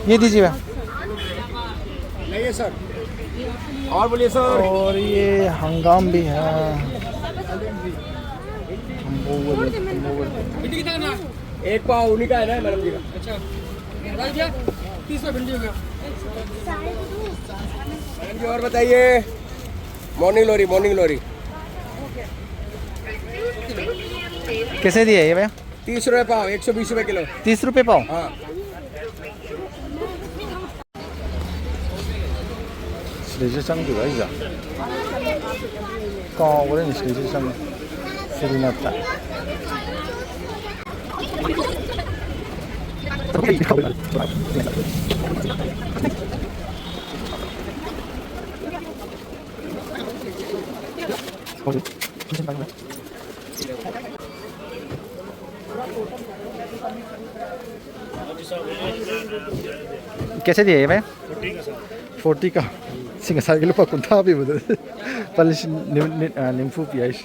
ये दीजिए भैया। नहीं सर। और बोलिए सर। और ये हंगाम भी है। एक पाव उन्हीं का है ना मैडम जी का। अच्छा 30 भिंडी हो गया मैडम जी। और बताइए। मॉर्निंग लोरी मॉर्निंग लोरी। कैसे दिए ये भैया? 30 रुपये पाव 120 रुपये किलो। 30 रुपये पाव। हाँ 시리즈상주가 이자 까오그레니 시리즈상 시리나타 कैसे दिए ये भाई? 40 का सिंगसार के lupa kunta भी बदल पलिश निम्फू पियाश।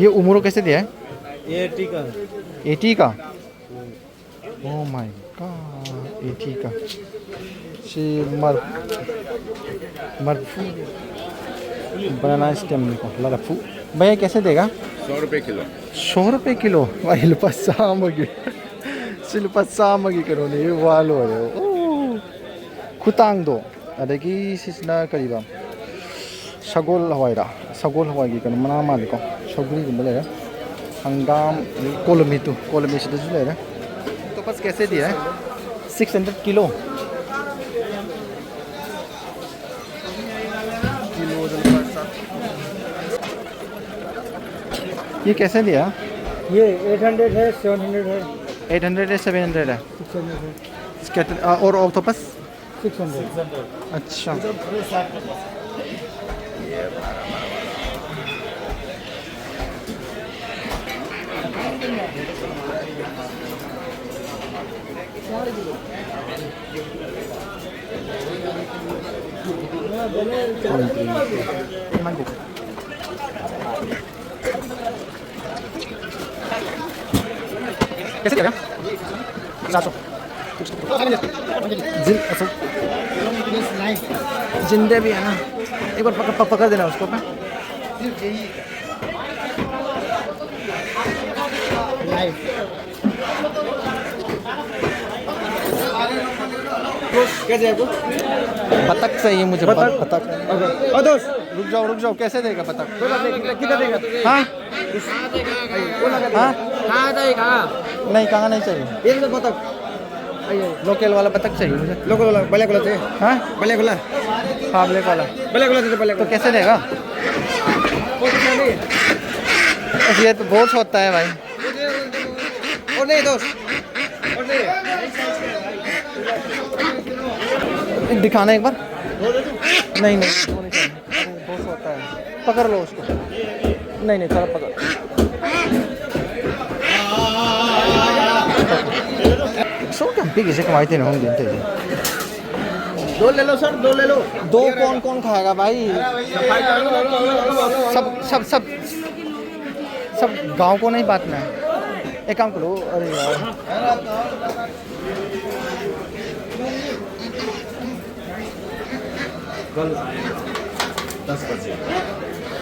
ये उम्र कैसे दिया है? ये 80 का। 80 का। ओह माय गॉड 80 का। शी मरफू बनाना स्टेम को लड़फू। भैया कैसे देगा? 100 रुपये किलो। 100 रुपये किलो। भाई lupa सामगी सिलुपा सामगी करो नहीं वालो रे। खुतांग दो अदगी सिसना करीबा सगोल हवाईरा सगोल हवाई की कनो मना मालिको सगुरी गुम्बले है। हंगाम कोलमी से जुले है। तो बस कैसे दिया है? 600 किलो। ये कैसे दिया? ये 800 है 700 है। 800 है 700 है। 600 है। और ऑक्टोपस 600। अच्छा कैसे क्या? 700 जिंदे भी है ना। एक बार पकड़ देना उसको पे। कैसे आपको? बतख चाहिए मुझे। बतख। रुक जाओ कैसे देगा बतख? कितना देगा? हाँ हाँ कहाँ जाएगा? नहीं कहाँ नहीं चाहिए। ये तो बतख लोकल वाला बतख चाहिए मुझे। लोकल वाला बल्ले वाला चाहिए। हाँ बल्ले वाला हाँ ब्लैक वाला। बल्ले वाला बल्ले तो कैसे देगा? ये तो बहुत होता है भाई। और नहीं दोस्त और नहीं दिखाना एक बार। नहीं बहुत होता है। पकड़ लो उसको। नहीं चलो पकड़। सो क्या बिग इसे कमाते नहीं होंगे। दो ले लो सर दो ले लो। दो कौन खाएगा भाई? सब गांव को नहीं बांटना है। एक काम करो। अरे यार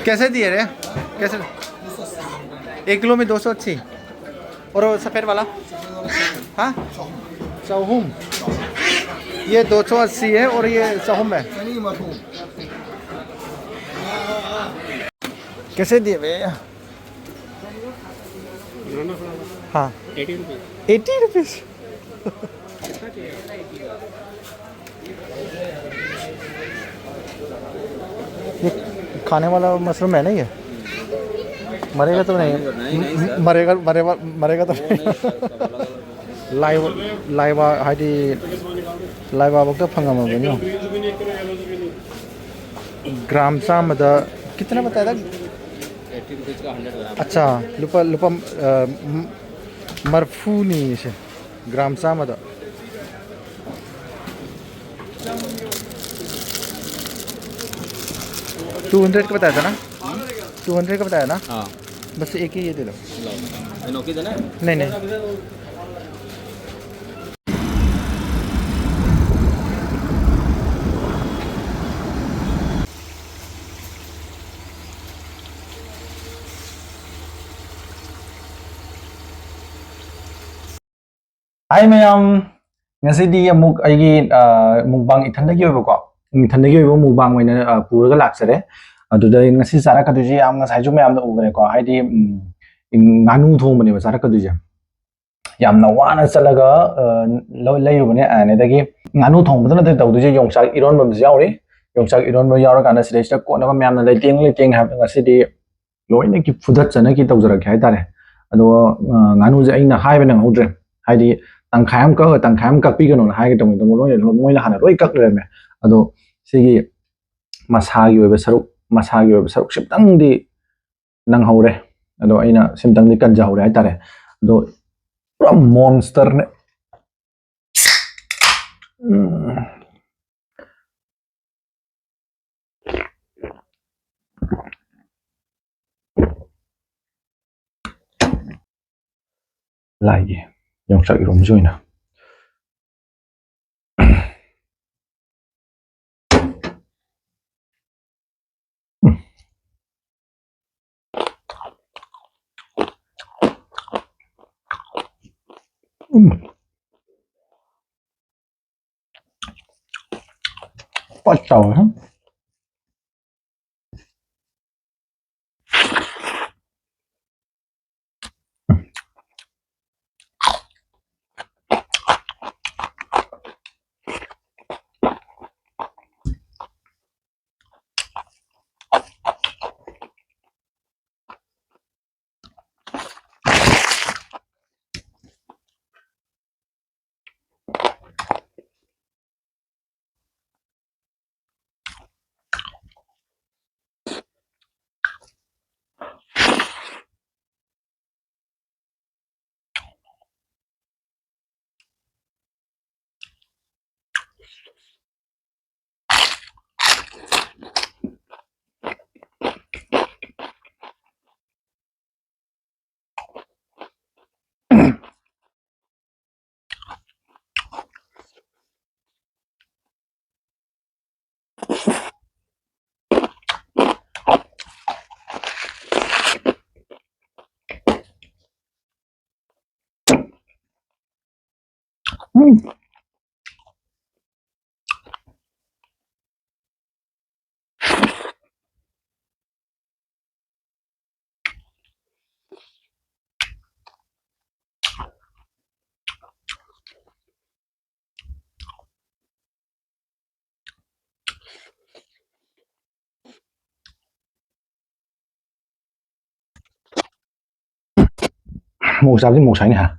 कैसे दिए रे? कैसे? 1 किलो में 280। और सफ़ेद वाला? हाँ चौहुम। ये 280 है और ये चौहुम है। कैसे दिए भैया? हाँ 80 रुपीज़। ये खाने वाला मशरूम है ना? ये मरेगा तो नहीं? मरेगा तो नहीं। लाइवा हाइडी लाइवा वक्त फंगा मगनो ग्राम चामद कितना बताया था? 80 रुपीज़ का 100 ग्राम। अच्छा लुपा मरफू नहीं इसे ग्राम चामद 200 का बताया था ना? 200 का बताया ना? हाँ बस एक ही ये दे दो। नौकी देना? नहीं Hi mayam ngasidi amuk aigi mukbang ithandagi oiba ko ithandagi oiba mukbang maina puraga laksare aduda ngasi sara kaduji am ngasai ju mayam da ugre ko haidi nganu thongmani ba sara kaduji yamna wana chalaga layubane ane dagi nganu thongbadana da tawduje yongchak ironba yauri yongchak ironba yaura kana sida sida ko na mayamna leiteng ha ngasidi loina ki fudat chana ki tawjarak hai tare ado nganu je aina haibana ngudre haidi tangkhayam ka pi gano hai ga tong loina hana roi kak le me ado sigi masagi oiba saruk siptang di nang haure ado aina simtang di kan jaure hai tare ado pura monster ne lagi yongchak irom joina Pachau ha một sao với một sải này hả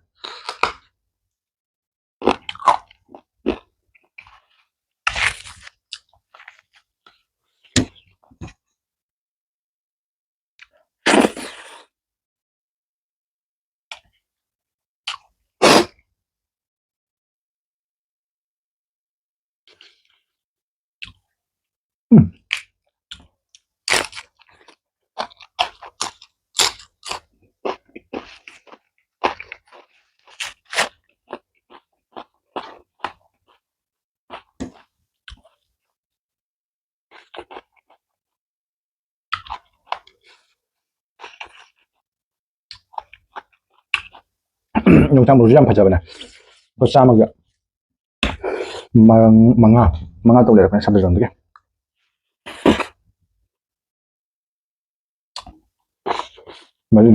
Yongchak bro jam phaja bana ko sama ga manga manga to le kan sabda jon de bari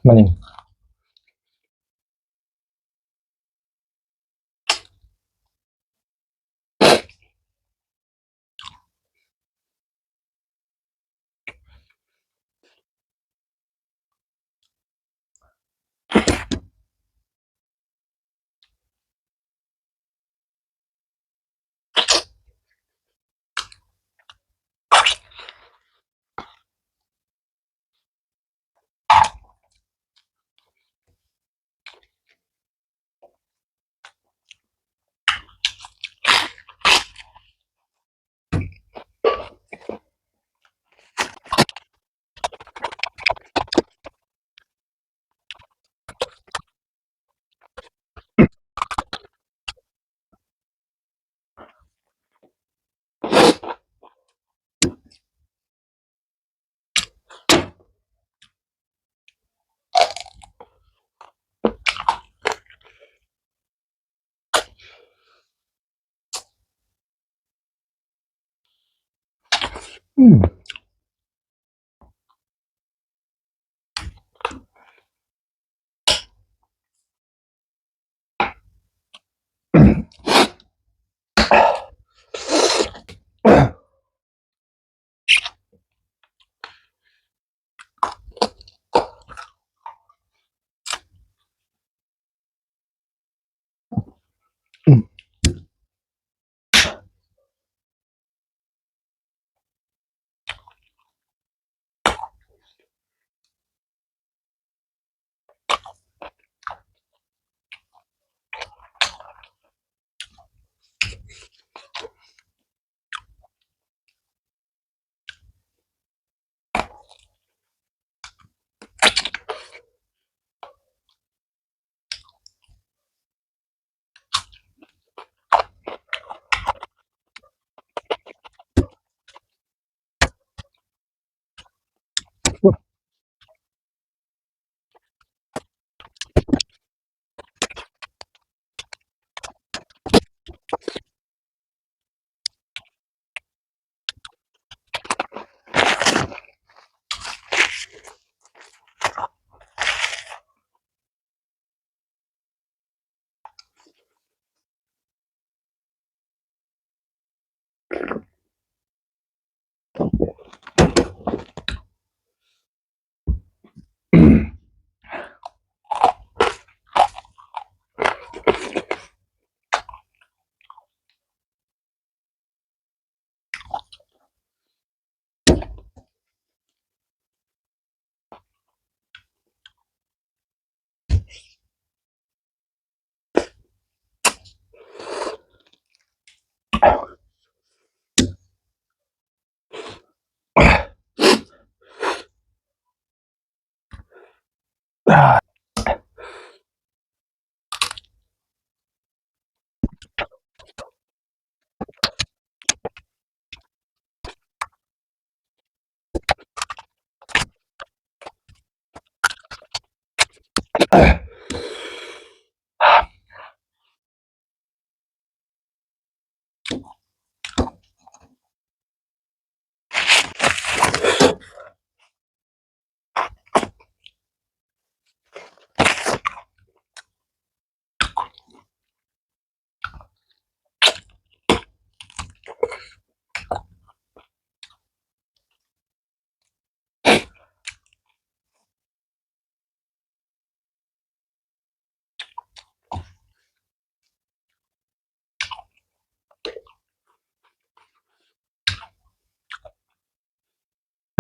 Maning.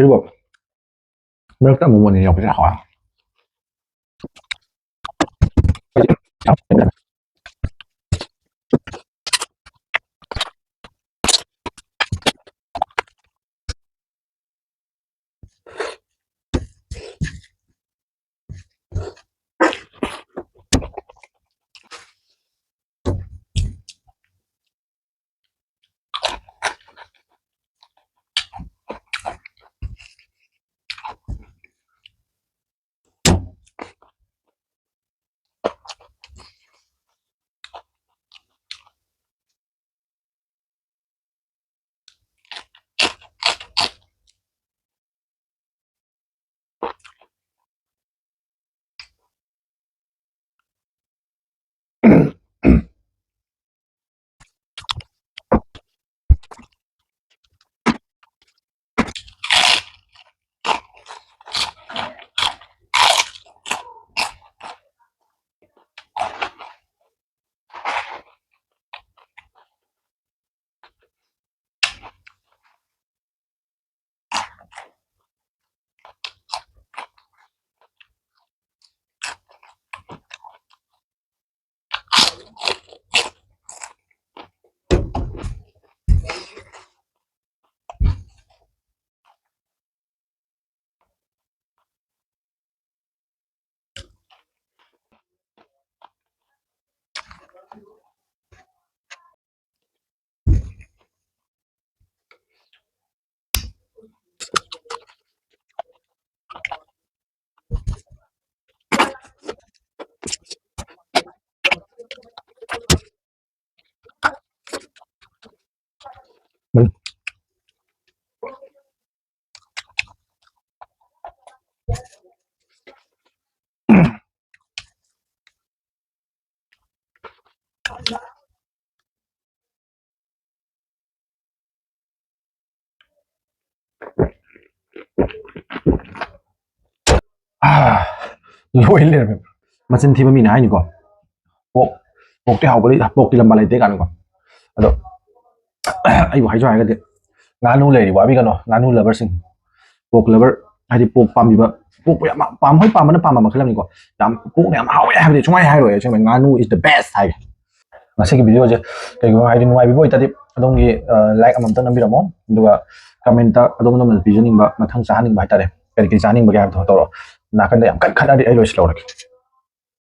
그리고 매력도 부분이 여기서 나와. 아, 이거 일리면 맛은 팀이 아니고 복 복대 하고 버리 복대 lam바 lai te kan ko ado ai bo hai jo hai ga de nganu le ri wa bi kan no nganu lover sing pok lover hai di pok pam bi ba pok ya ma pam hoi pam na pam ma khalam ni ko dam pok ne ma hawe hai de chungai hai ro ye chang nganu is the best hai masi ki video je kai ko hai di nuai bi bo itadi adong gi like amam tan nambi ramo duga comment ta adong nom visioning ba mathang cha haning ba tare kai ki chaning ba ga to ro na kan da yam kan khada di ai lo slow